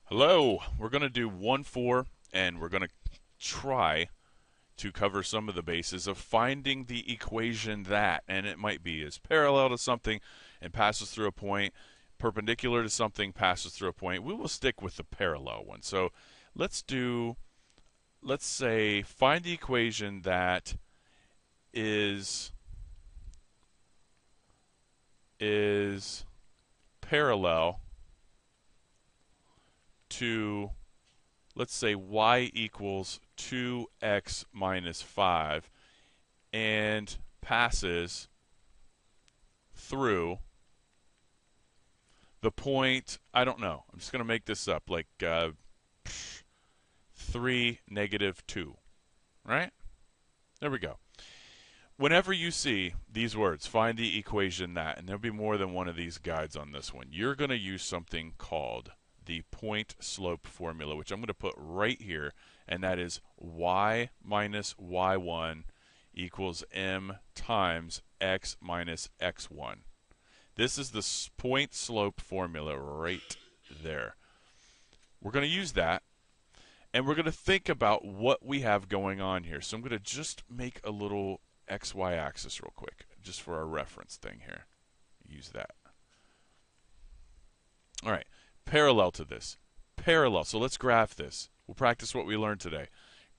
Hello, we're going to do 1-4 and we're going to try to cover some of the bases of finding the equation that, and it might be is parallel to something and passes through a point, perpendicular to something, passes through a point. We will stick with the parallel one. So let's say, find the equation that is parallel to, let's say, y equals 2x minus 5 and passes through the point, I don't know, I'm just going to make this up, like 3, -2, right? There we go. Whenever you see these words, find the equation that, and there'll be more than one of these guides on this one, you're going to use something called the point slope formula, which I'm going to put right here, and that is y minus y1 equals m times x minus x1. This is the point slope formula right there. We're going to use that, and we're going to think about what we have going on here. So I'm going to just make a little XY axis real quick, just for our reference thing here. Use that. All right, parallel to this. Parallel. So let's graph this. We'll practice what we learned today.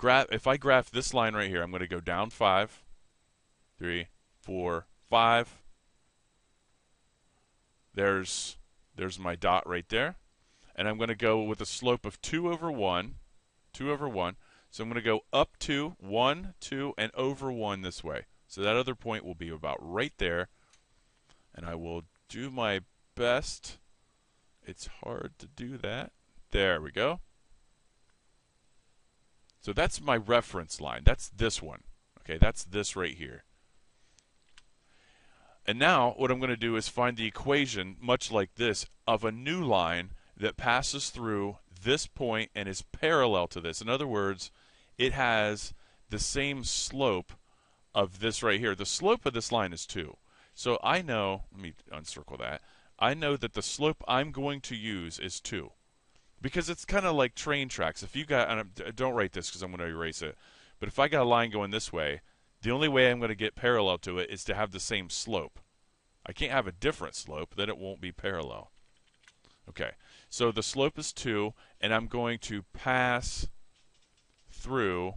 If I graph this line right here, I'm going to go down 5, 3, 4, 5. There's my dot right there. And I'm going to go with a slope of 2 over 1. 2 over 1. So I'm going to go up 2, 1, 2, and over 1 this way. So that other point will be about right there. And I will do my best. It's hard to do that. There we go. So that's my reference line. That's this one. Okay, that's this right here. And now what I'm going to do is find the equation, much like this, of a new line that passes through this point and is parallel to this. In other words, it has the same slope of this right here. The slope of this line is 2. So I know, let me uncircle that. I know that the slope I'm going to use is 2. Because it's kind of like train tracks. If you got, and don't write this because I'm going to erase it, but if I got a line going this way, the only way I'm going to get parallel to it is to have the same slope. I can't have a different slope, then it won't be parallel. Okay, so the slope is 2, and I'm going to pass through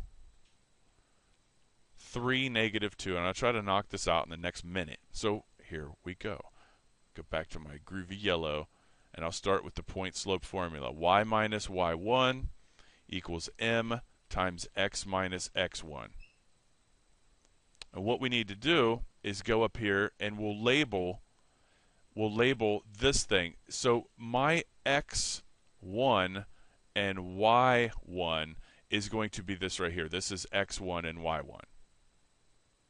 3, -2, and I'll try to knock this out in the next minute. So here we go. Go back to my groovy yellow, and I'll start with the point slope formula. Y minus y1 equals m times x minus x1. And what we need to do is go up here and we'll label this thing. So my x1 and y1 is going to be this right here. This is x1 and y1. All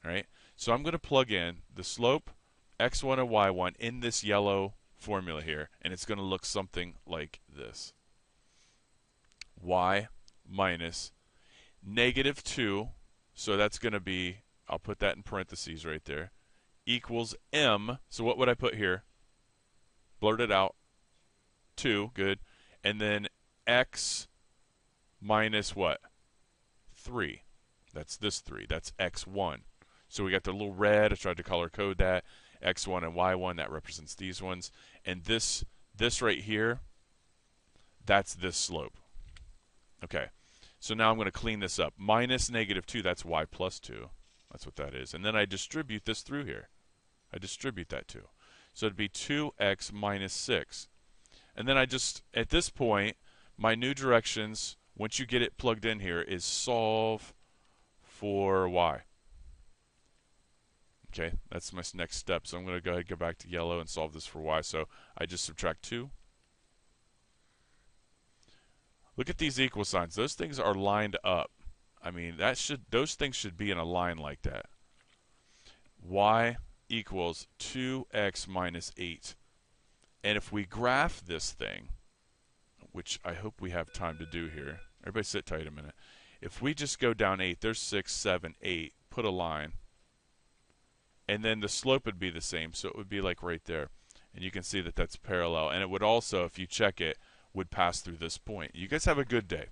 right? So I'm going to plug in the slope, x1 and y1, in this yellow formula here, and it's going to look something like this. Y minus -2, so that's going to be, I'll put that in parentheses right there, equals m. So what would I put here? Blurt it out. 2, good. And then x minus what? 3. That's this 3. That's x1. So we got the little red. I tried to color code that. x1 and y1, that represents these ones. And this right here, that's this slope. Okay. So now I'm going to clean this up. Minus -2, that's y plus 2. That's what that is. And then I distribute this through here. I distribute that too. So it'd be 2x minus 6. And then I just, at this point, my new directions, once you get it plugged in here, is solve for y. Okay, that's my next step. So I'm going to go ahead and go back to yellow and solve this for y. So I just subtract 2. Look at these equal signs. Those things are lined up. I mean, those things should be in a line like that. Y equals 2x minus 8. And if we graph this thing, which I hope we have time to do here. Everybody sit tight a minute. If we just go down 8, there's 6, 7, 8. Put a line. And then the slope would be the same, so it would be like right there. And you can see that that's parallel. And it would also, if you check it, would pass through this point. You guys have a good day.